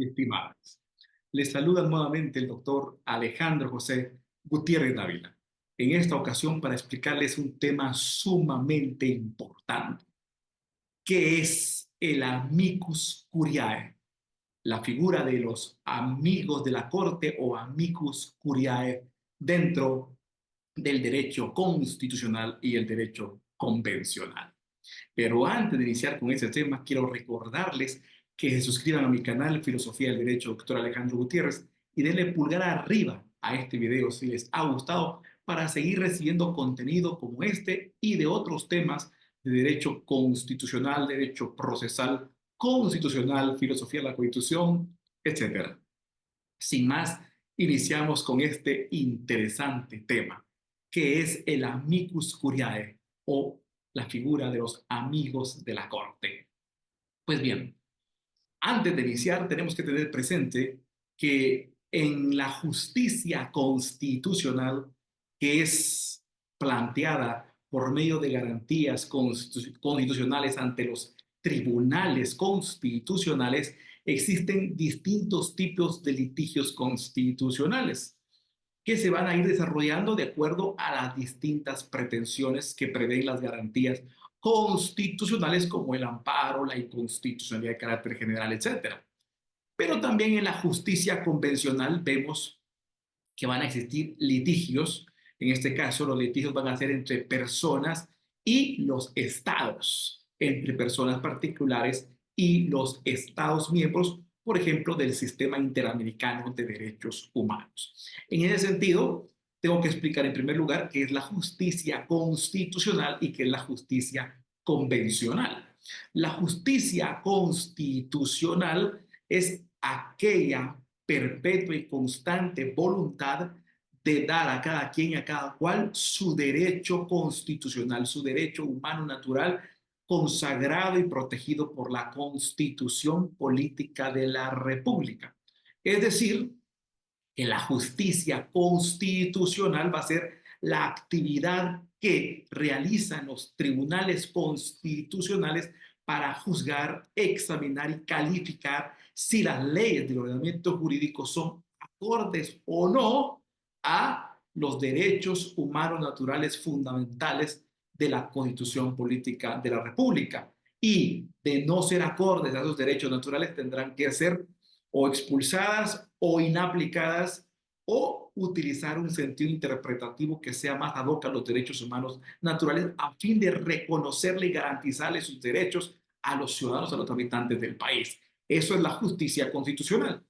estimados. Les saluda nuevamente el doctor Alejandro José Gutiérrez Dávila, en esta ocasión para explicarles un tema sumamente importante, que es el amicus curiae, la figura de los amigos de la corte o amicus curiae dentro del derecho constitucional y el derecho convencional. Pero antes de iniciar con ese tema, quiero recordarles que se suscriban a mi canal Filosofía del Derecho, doctor Alejandro Gutiérrez, y denle pulgar arriba a este video si les ha gustado para seguir recibiendo contenido como este y de otros temas de derecho constitucional, derecho procesal, constitucional, filosofía de la Constitución, etcétera. Sin más, iniciamos con este interesante tema, que es el amicus curiae o la figura de los amigos de la corte. Pues bien, antes de iniciar tenemos que tener presente que en la justicia constitucional que es planteada por medio de garantías constitucionales ante los tribunales constitucionales, existen distintos tipos de litigios constitucionales que se van a ir desarrollando de acuerdo a las distintas pretensiones que prevén las garantías constitucionales como el amparo, la inconstitucionalidad de carácter general, etcétera. Pero también en la justicia convencional vemos que van a existir litigios. En este caso, los litigios van a ser entre personas y los estados, entre personas particulares y los estados miembros, por ejemplo, del Sistema Interamericano de Derechos Humanos. En ese sentido, tengo que explicar en primer lugar qué es la justicia constitucional y qué es la justicia convencional. La justicia constitucional es aquella perpetua y constante voluntad de dar a cada quien y a cada cual su derecho constitucional, su derecho humano natural, consagrado y protegido por la Constitución Política de la República. Es decir, que la justicia constitucional va a ser la actividad que realizan los tribunales constitucionales para juzgar, examinar y calificar si las leyes del ordenamiento jurídico son acordes o no a los derechos humanos naturales fundamentales de la Constitución Política de la República. Y de no ser acordes a esos derechos naturales tendrán que ser o expulsadas o inaplicadas o utilizar un sentido interpretativo que sea más ad hoc a los derechos humanos naturales a fin de reconocerle y garantizarle sus derechos a los ciudadanos, a los habitantes del país. Eso es la justicia constitucional.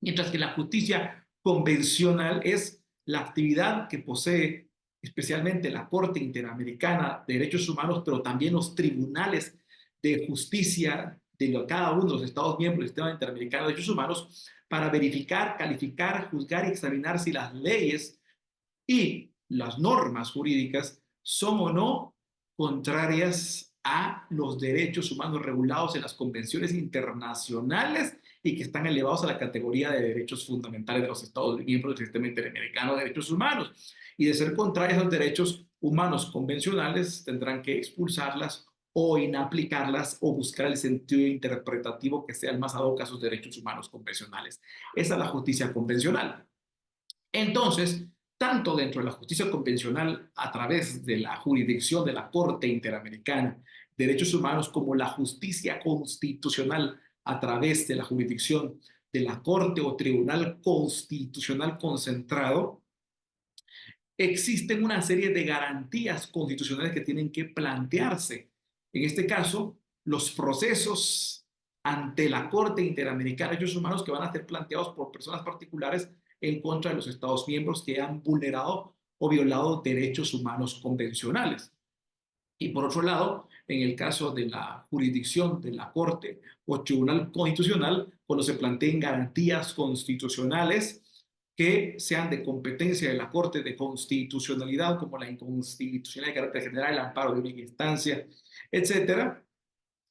Mientras que la justicia convencional es la actividad que posee especialmente la Corte Interamericana de Derechos Humanos, pero también los tribunales de justicia de cada uno de los Estados miembros del Sistema Interamericano de Derechos Humanos para verificar, calificar, juzgar y examinar si las leyes y las normas jurídicas son o no contrarias a los derechos humanos regulados en las convenciones internacionales y que están elevados a la categoría de derechos fundamentales de los Estados miembros del Sistema Interamericano de Derechos Humanos. Y de ser contrarias a los derechos humanos convencionales, tendrán que expulsarlas o inaplicarlas o buscar el sentido interpretativo que sea el más ad hoc a sus derechos humanos convencionales. Esa es la justicia convencional. Entonces, tanto dentro de la justicia convencional a través de la jurisdicción de la Corte Interamericana de Derechos Humanos como la justicia constitucional a través de la jurisdicción de la Corte o Tribunal Constitucional Concentrado, existen una serie de garantías constitucionales que tienen que plantearse. En este caso, los procesos ante la Corte Interamericana de Derechos Humanos que van a ser planteados por personas particulares en contra de los Estados miembros que han vulnerado o violado derechos humanos convencionales. Y por otro lado, en el caso de la jurisdicción de la Corte o Tribunal Constitucional, cuando se planteen garantías constitucionales que sean de competencia de la Corte de Constitucionalidad, como la inconstitucionalidad de carácter general, el amparo de única instancia, etcétera.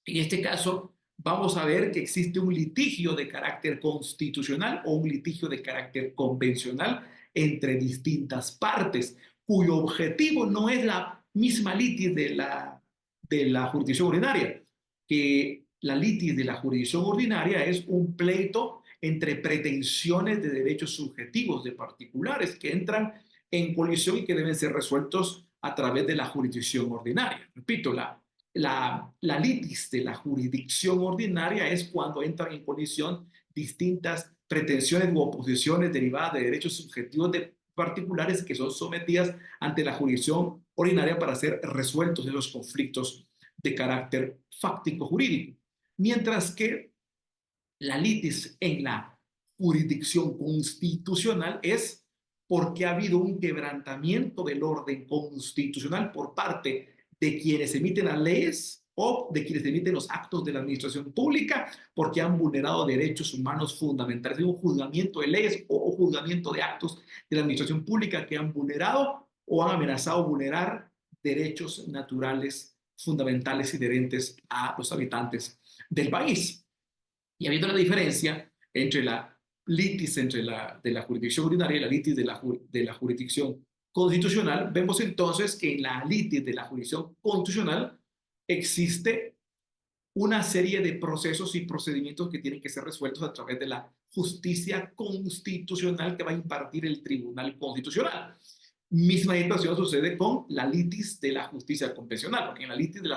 En este caso, vamos a ver que existe un litigio de carácter constitucional o un litigio de carácter convencional entre distintas partes, cuyo objetivo no es la misma litis de la jurisdicción ordinaria, que la litis de la jurisdicción ordinaria es un pleito entre pretensiones de derechos subjetivos de particulares que entran en colisión y que deben ser resueltos a través de la jurisdicción ordinaria. Repito, la litis de la jurisdicción ordinaria es cuando entran en colisión distintas pretensiones u oposiciones derivadas de derechos subjetivos de particulares que son sometidas ante la jurisdicción ordinaria para ser resueltos esos conflictos de carácter fáctico jurídico. Mientras que la litis en la jurisdicción constitucional es porque ha habido un quebrantamiento del orden constitucional por parte de quienes emiten las leyes o de quienes emiten los actos de la administración pública porque han vulnerado derechos humanos fundamentales. Un juzgamiento de leyes o juzgamiento de actos de la administración pública que han vulnerado o han amenazado vulnerar derechos naturales fundamentales inherentes a los habitantes del país. Y habiendo una diferencia entre la litis de la jurisdicción ordinaria y la litis de la jurisdicción constitucional, vemos entonces que en la litis de la jurisdicción constitucional existe una serie de procesos y procedimientos que tienen que ser resueltos a través de la justicia constitucional que va a impartir el Tribunal Constitucional. Misma situación sucede con la litis de la justicia convencional, porque en la litis de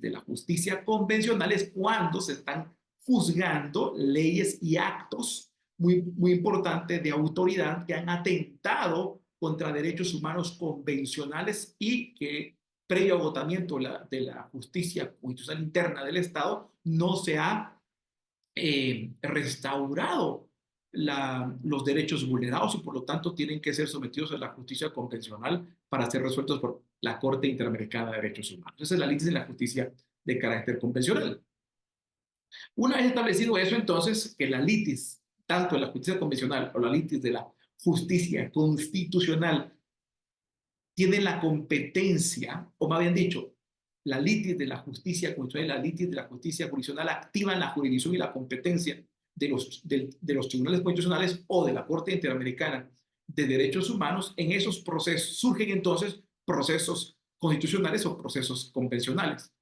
la justicia convencional es cuando se están juzgando leyes y actos muy importantes de autoridad que han atentado contra derechos humanos convencionales y que previo agotamiento de la justicia constitucional interna del Estado no se ha restaurado los derechos vulnerados y por lo tanto tienen que ser sometidos a la justicia convencional para ser resueltos por la Corte Interamericana de Derechos Humanos. Esa es la litis de la justicia de carácter convencional. Una vez establecido eso, entonces, que la litis, tanto de la justicia convencional o la litis de la justicia constitucional, tiene la competencia, o más bien dicho, la litis de la justicia constitucional y la litis de la justicia jurisdiccional activan la jurisdicción y la competencia de los tribunales constitucionales o de la Corte Interamericana de Derechos Humanos. En esos procesos surgen entonces procesos constitucionales o procesos convencionales.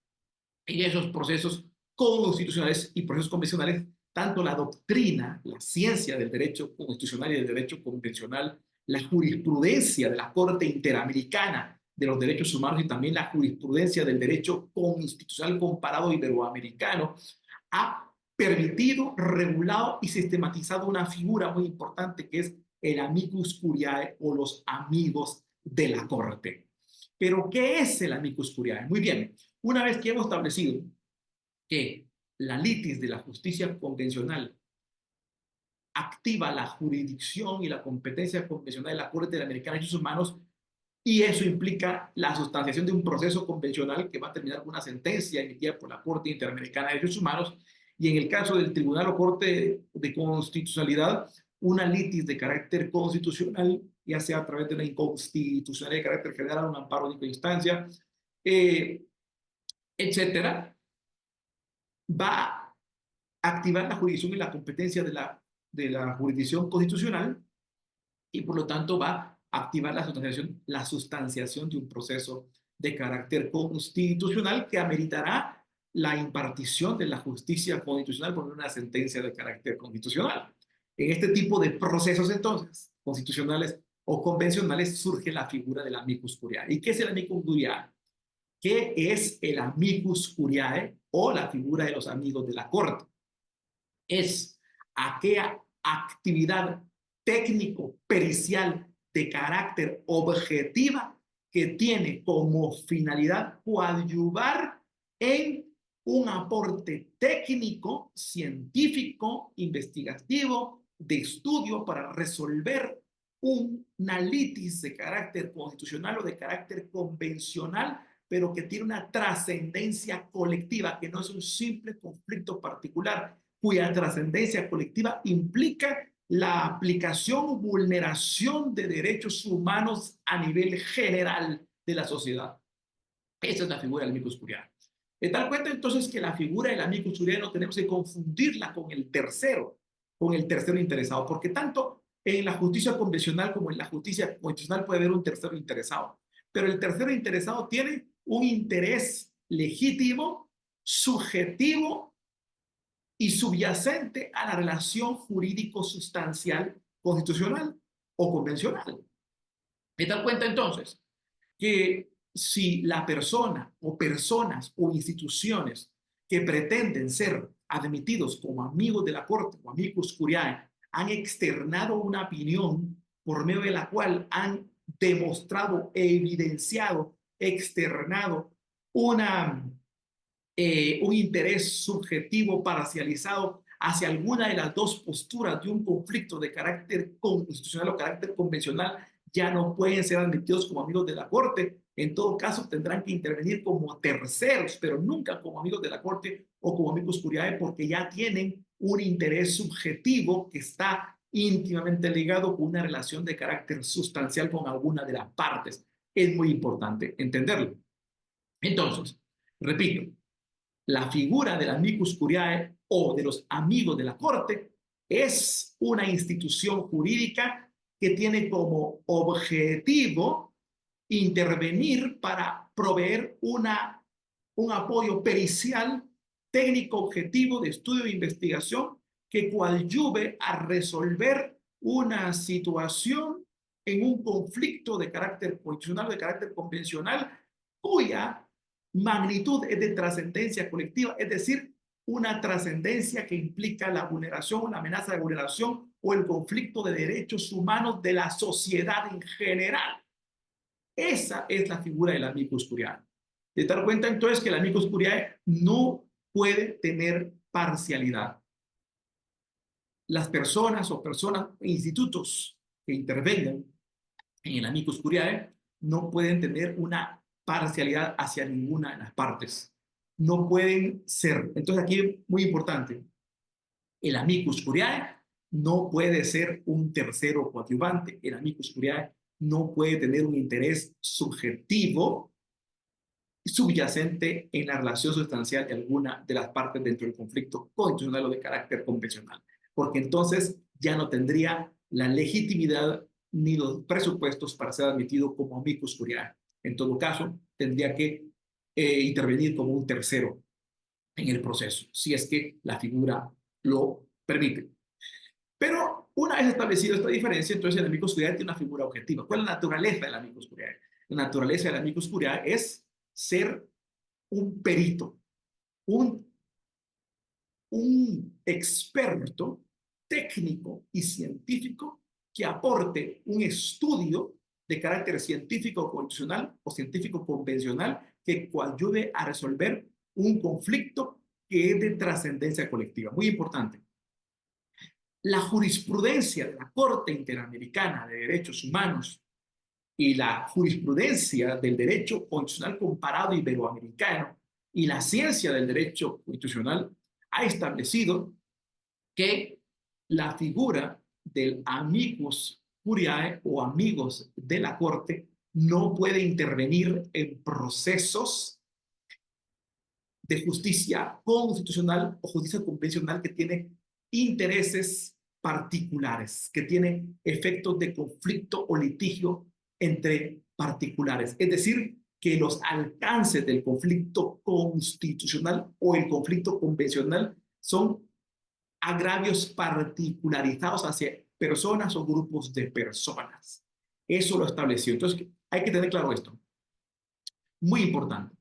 En esos procesos constitucionales y procesos convencionales, tanto la doctrina, la ciencia del derecho constitucional y del derecho convencional, la jurisprudencia de la Corte Interamericana de los Derechos Humanos y también la jurisprudencia del derecho constitucional comparado iberoamericano, ha permitido, regulado y sistematizado una figura muy importante que es el amicus curiae o los amigos de la Corte. Pero, ¿qué es el amicus curiae? Muy bien, una vez que hemos establecido que la litis de la justicia convencional activa la jurisdicción y la competencia convencional de la Corte Interamericana de Derechos Humanos y eso implica la sustanciación de un proceso convencional que va a terminar con una sentencia emitida por la Corte Interamericana de Derechos Humanos y en el caso del Tribunal o Corte de Constitucionalidad, una litis de carácter constitucional, ya sea a través de una inconstitucionalidad de carácter general, un amparo de única instancia, etcétera, va a activar la jurisdicción y la competencia de la jurisdicción constitucional y por lo tanto va a activar la sustanciación de un proceso de carácter constitucional que ameritará la impartición de la justicia constitucional por una sentencia de carácter constitucional. En este tipo de procesos entonces, constitucionales o convencionales, surge la figura del amicus curiae. ¿Y qué es el amicus curiae? ¿Qué es el amicus curiae o la figura de los amigos de la Corte? Es aquella actividad técnico-pericial de carácter objetiva que tiene como finalidad coadyuvar en un aporte técnico, científico, investigativo, de estudio para resolver una litis de carácter constitucional o de carácter convencional, pero que tiene una trascendencia colectiva, que no es un simple conflicto particular, cuya trascendencia colectiva implica la aplicación o vulneración de derechos humanos a nivel general de la sociedad. Esa es la figura del amicus curiae. De tal cuenta entonces que la figura del amicus curiae no tenemos que confundirla con el tercero interesado, porque tanto en la justicia convencional como en la justicia constitucional puede haber un tercero interesado, pero el tercero interesado tiene un interés legítimo, subjetivo y subyacente a la relación jurídico sustancial constitucional o convencional. ¿Me dan cuenta entonces que si la persona o personas o instituciones que pretenden ser admitidos como amigos de la Corte o amicus curiae han externado una opinión por medio de la cual han demostrado, evidenciado, externado una, un interés subjetivo parcializado hacia alguna de las dos posturas de un conflicto de carácter constitucional o carácter convencional, ya no pueden ser admitidos como amigos de la Corte. En todo caso, tendrán que intervenir como terceros, pero nunca como amigos de la Corte o como amigos curiae, porque ya tienen un interés subjetivo que está íntimamente ligado con una relación de carácter sustancial con alguna de las partes. Es muy importante entenderlo. Entonces, repito, la figura del amicus curiae o de los amigos de la Corte es una institución jurídica que tiene como objetivo intervenir para proveer un apoyo pericial, técnico, objetivo de estudio e investigación que coadyuve a resolver una situación en un conflicto de carácter constitucional o de carácter convencional cuya magnitud es de trascendencia colectiva, es decir, una trascendencia que implica la vulneración, una amenaza de vulneración o el conflicto de derechos humanos de la sociedad en general. Esa es la figura del amicus curiae. De dar cuenta entonces que el amicus curiae no puede tener parcialidad. Las personas o personas e institutos que intervengan en el amicus curiae no pueden tener una parcialidad hacia ninguna de las partes. No pueden ser. Entonces aquí muy importante, el amicus curiae no puede ser un tercero coadyuvante. El amicus curiae no puede tener un interés subjetivo subyacente en la relación sustancial de alguna de las partes dentro del conflicto constitucional o de carácter convencional, porque entonces ya no tendría la legitimidad ni los presupuestos para ser admitido como amicus curiae. En todo caso, tendría que intervenir como un tercero en el proceso, si es que la figura lo permite. Pero una vez establecida esta diferencia, entonces el amicus curiae tiene una figura objetiva. ¿Cuál es la naturaleza del amicus curiae? La naturaleza del amicus curiae es ser un perito, un, un experto técnico y científico que aporte un estudio de carácter científico constitucional o científico convencional que coadyuve a resolver un conflicto que es de trascendencia colectiva. Muy importante. La jurisprudencia de la Corte Interamericana de Derechos Humanos y la jurisprudencia del derecho constitucional comparado iberoamericano y la ciencia del derecho constitucional ha establecido que la figura del amicus curiae o amigos de la Corte no puede intervenir en procesos de justicia constitucional o justicia convencional que tiene intereses particulares, que tiene efectos de conflicto o litigio entre particulares. Es decir, que los alcances del conflicto constitucional o el conflicto convencional son agravios particularizados hacia personas o grupos de personas. Eso lo estableció. Entonces, hay que tener claro esto. Muy importante.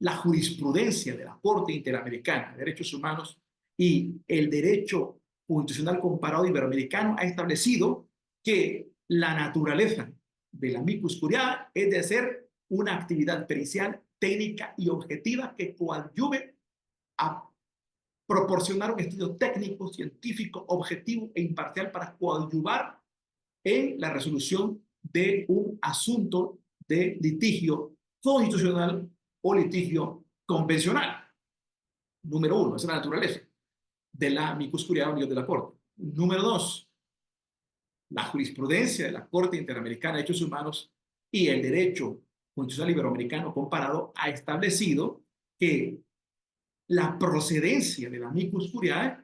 La jurisprudencia de la Corte Interamericana de Derechos Humanos y el derecho constitucional comparado iberoamericano ha establecido que la naturaleza del amicus curiae es de ser una actividad pericial, técnica y objetiva que coadyuve a proporcionar un estudio técnico, científico, objetivo e imparcial para coadyuvar en la resolución de un asunto de litigio constitucional o litigio convencional. Número uno, esa es la naturaleza de la amicus curiae o de la Corte. Número dos, la jurisprudencia de la Corte Interamericana de Derechos Humanos y el derecho constitucional iberoamericano comparado ha establecido que la procedencia de la amicus curiae,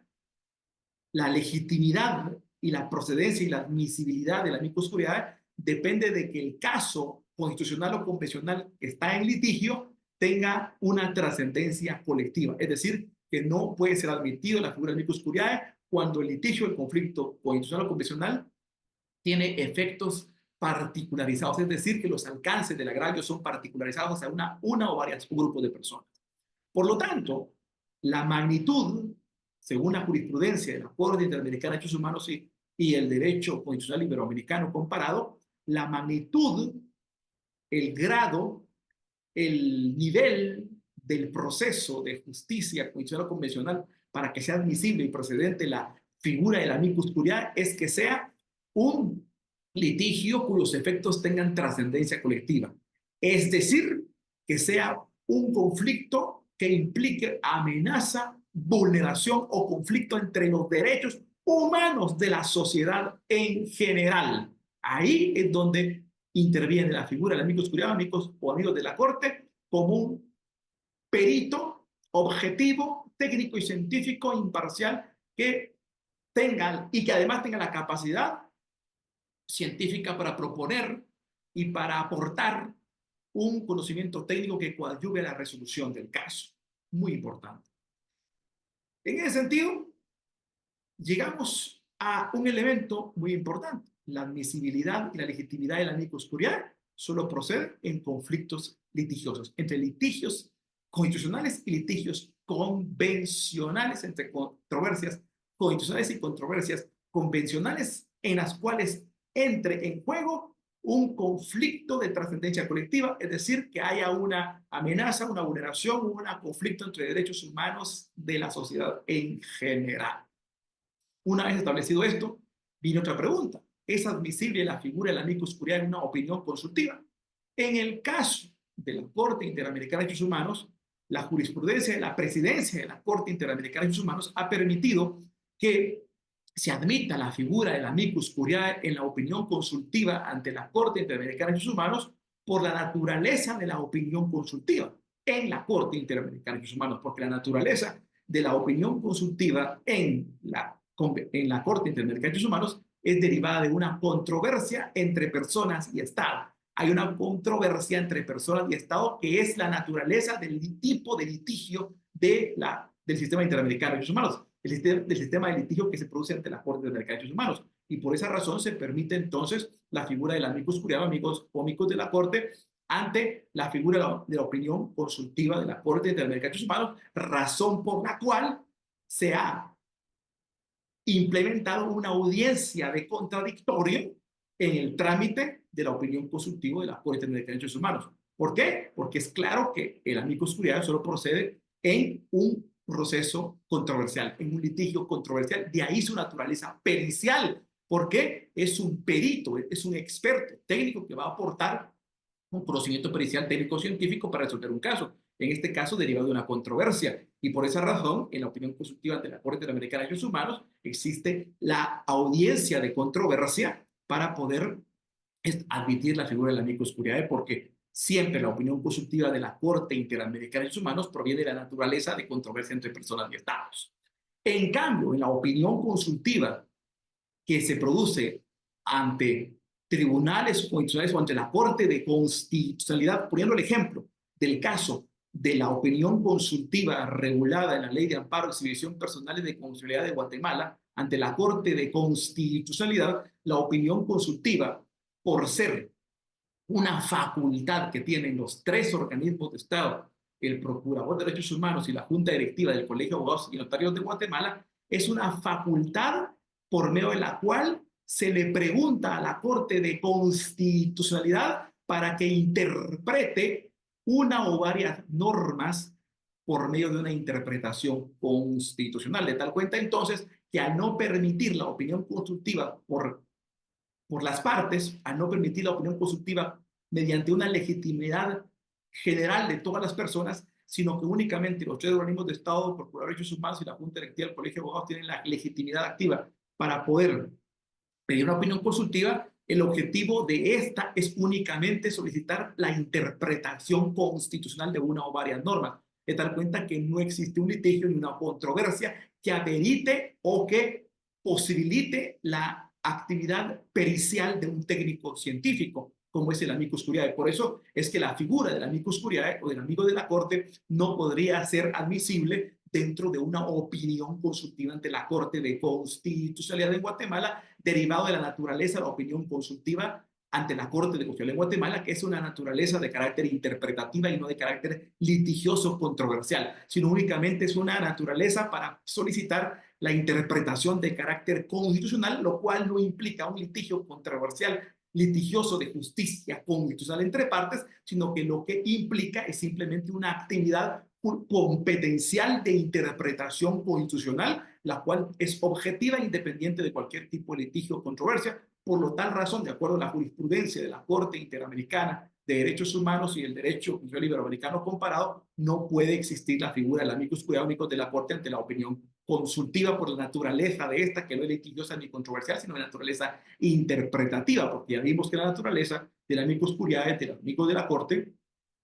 la legitimidad y la procedencia y la admisibilidad de la amicus curiae depende de que el caso constitucional o convencional que está en litigio tenga una trascendencia colectiva, es decir, que no puede ser admitido la figura del amicus curiae cuando el litigio, el conflicto constitucional o convencional tiene efectos particularizados, es decir, que los alcances del agravio son particularizados a una o varias grupos de personas. Por lo tanto, la magnitud, según la jurisprudencia de la Corte Interamericana de Derechos Humanos y el derecho constitucional iberoamericano comparado, la magnitud, el grado, el nivel del proceso de justicia constitucional o convencional para que sea admisible y procedente la figura del amicus curiae es que sea un litigio cuyos efectos tengan trascendencia colectiva. Es decir, que sea un conflicto que implique amenaza, vulneración o conflicto entre los derechos humanos de la sociedad en general. Ahí es donde interviene la figura del amicus curiae, amigos o amigos de la corte, como un perito objetivo, técnico y científico imparcial que tenga y que además tenga la capacidad científica para proponer y para aportar un conocimiento técnico que coadyuve a la resolución del caso. Muy importante. En ese sentido, llegamos a un elemento muy importante. La admisibilidad y la legitimidad del amicus curiae solo procede en conflictos litigiosos, entre litigios constitucionales y litigios convencionales, entre controversias constitucionales y controversias convencionales, en las cuales entre en juego un conflicto de trascendencia colectiva, es decir, que haya una amenaza, una vulneración, un conflicto entre derechos humanos de la sociedad en general. Una vez establecido esto, viene otra pregunta. ¿Es admisible la figura del amicus curiae en una opinión consultiva? En el caso de la Corte Interamericana de Derechos Humanos, la jurisprudencia de la presidencia de la Corte Interamericana de Derechos Humanos ha permitido que se admita la figura del amicus curiae en la opinión consultiva ante la Corte Interamericana de Derechos Humanos por la naturaleza de la opinión consultiva en la Corte Interamericana de Derechos Humanos, porque la naturaleza de la opinión consultiva en la Corte Interamericana de Derechos Humanos es derivada de una controversia entre personas y Estado. Hay una controversia entre personas y Estado que es la naturaleza del tipo de litigio del sistema interamericano de derechos humanos, del sistema de litigio que se produce ante la Corte Interamericana de Derechos Humanos. Y por esa razón se permite entonces la figura del amicus curiae, amigos cómicos de la Corte, ante la figura de la opinión consultiva de la Corte Interamericana de Derechos Humanos, razón por la cual se ha implementado una audiencia de contradictorio en el trámite de la opinión consultiva de la Corte Interamericana de Derechos Humanos. ¿Por qué? Porque es claro que el amicus curiae solo procede en un proceso controversial, en un litigio controversial. De ahí su naturaleza pericial. ¿Por qué? Es un perito, es un experto técnico que va a aportar un conocimiento pericial técnico-científico para resolver un caso, en este caso derivado de una controversia. Y por esa razón, en la opinión consultiva ante la Corte Interamericana de Derechos Humanos, existe la audiencia de controversia para poder admitir la figura del amicus curiae, porque siempre la opinión consultiva de la Corte Interamericana de Derechos Humanos proviene de la naturaleza de controversia entre personas y estados. En cambio, en la opinión consultiva que se produce ante tribunales constitucionales o ante la Corte de Constitucionalidad, poniendo el ejemplo del caso de la opinión consultiva regulada en la Ley de Amparo, Exhibición Personal y de Constitucionalidad de Guatemala, ante la Corte de Constitucionalidad, la opinión consultiva, por ser una facultad que tienen los tres organismos de Estado, el Procurador de Derechos Humanos y la Junta Directiva del Colegio de Abogados y Notarios de Guatemala, es una facultad por medio de la cual se le pregunta a la Corte de Constitucionalidad para que interprete una o varias normas por medio de una interpretación constitucional. De tal cuenta entonces que al no permitir la opinión consultiva por las partes, al no permitir la opinión consultiva mediante una legitimidad general de todas las personas, sino que únicamente los tres organismos de Estado, el Procurador de Derechos Humanos y la Junta Directiva del Colegio de Abogados tienen la legitimidad activa para poder pedir una opinión consultiva. El objetivo de esta es únicamente solicitar la interpretación constitucional de una o varias normas, de tal cuenta que no existe un litigio ni una controversia que amerite o que posibilite la actividad pericial de un técnico científico, como es el amicus curiae. Por eso es que la figura del amicus curiae o del amigo de la Corte no podría ser admisible dentro de una opinión consultiva ante la Corte de Constitucionalidad en Guatemala, derivado de la naturaleza de la opinión consultiva ante la Corte de Constitucionalidad en Guatemala, que es una naturaleza de carácter interpretativa y no de carácter litigioso controversial, sino únicamente es una naturaleza para solicitar la interpretación de carácter constitucional, lo cual no implica un litigio controversial litigioso de justicia constitucional entre partes, sino que lo que implica es simplemente una actividad competencial de interpretación constitucional, la cual es objetiva e independiente de cualquier tipo de litigio o controversia. Por lo tal razón, de acuerdo a la jurisprudencia de la Corte Interamericana de Derechos Humanos y el Derecho Iberoamericano comparado, no puede existir la figura del amicus curiae amicus de la Corte ante la opinión consultiva por la naturaleza de esta, que no es litigiosa ni controversial, sino de naturaleza interpretativa, porque ya vimos que la naturaleza del amicus curiae, del amigo de la Corte,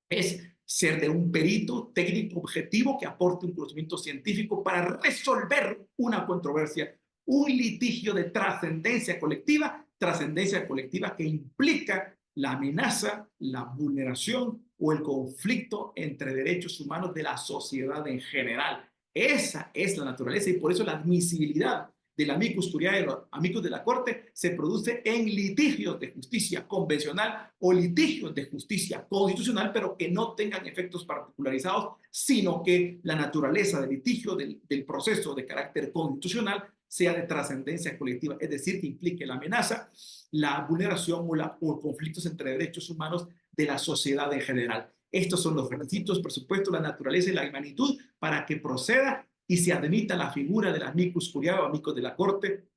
es ser de un perito técnico objetivo que aporte un conocimiento científico para resolver una controversia, un litigio de trascendencia colectiva que implica la amenaza, la vulneración o el conflicto entre derechos humanos de la sociedad en general. Esa es la naturaleza y por eso la admisibilidad del amicus curiae, los amigos de la Corte, se produce en litigios de justicia convencional o litigios de justicia constitucional, pero que no tengan efectos particularizados, sino que la naturaleza del litigio, del proceso de carácter constitucional, sea de trascendencia colectiva, es decir, que implique la amenaza, la vulneración o conflictos entre derechos humanos de la sociedad en general. Estos son los requisitos, por supuesto, la naturaleza y la magnitud para que proceda y se admita la figura del amicus curiae o amicus de la Corte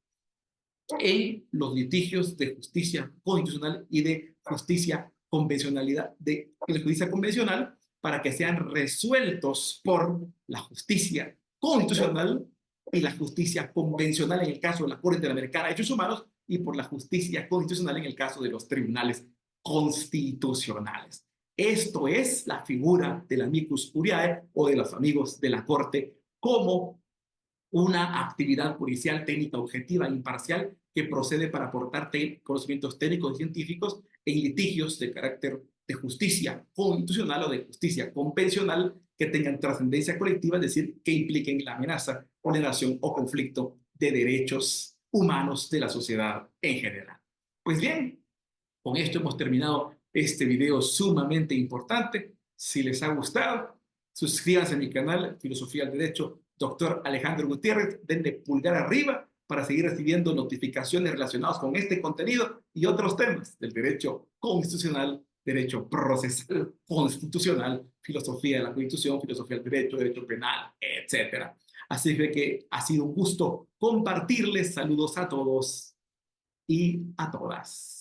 en los litigios de justicia constitucional y de justicia convencionalidad, de justicia convencional, para que sean resueltos por la justicia constitucional y la justicia convencional en el caso de la Corte Interamericana de Derechos Humanos y por la justicia constitucional en el caso de los tribunales constitucionales. Esto es la figura del amicus curiae o de los amigos de la Corte como una actividad judicial técnica objetiva e imparcial que procede para aportar conocimientos técnicos y científicos en litigios de carácter de justicia constitucional o de justicia convencional que tengan trascendencia colectiva, es decir, que impliquen la amenaza, vulneración o conflicto de derechos humanos de la sociedad en general. Pues bien, con esto hemos terminado este video sumamente importante. Si les ha gustado, suscríbanse a mi canal Filosofía del Derecho, Dr. Alejandro Gutiérrez. Denle pulgar arriba para seguir recibiendo notificaciones relacionadas con este contenido y otros temas del derecho constitucional, derecho procesal constitucional, filosofía de la Constitución, filosofía del derecho, derecho penal, etc. Así que ha sido un gusto compartirles. Saludos a todos y a todas.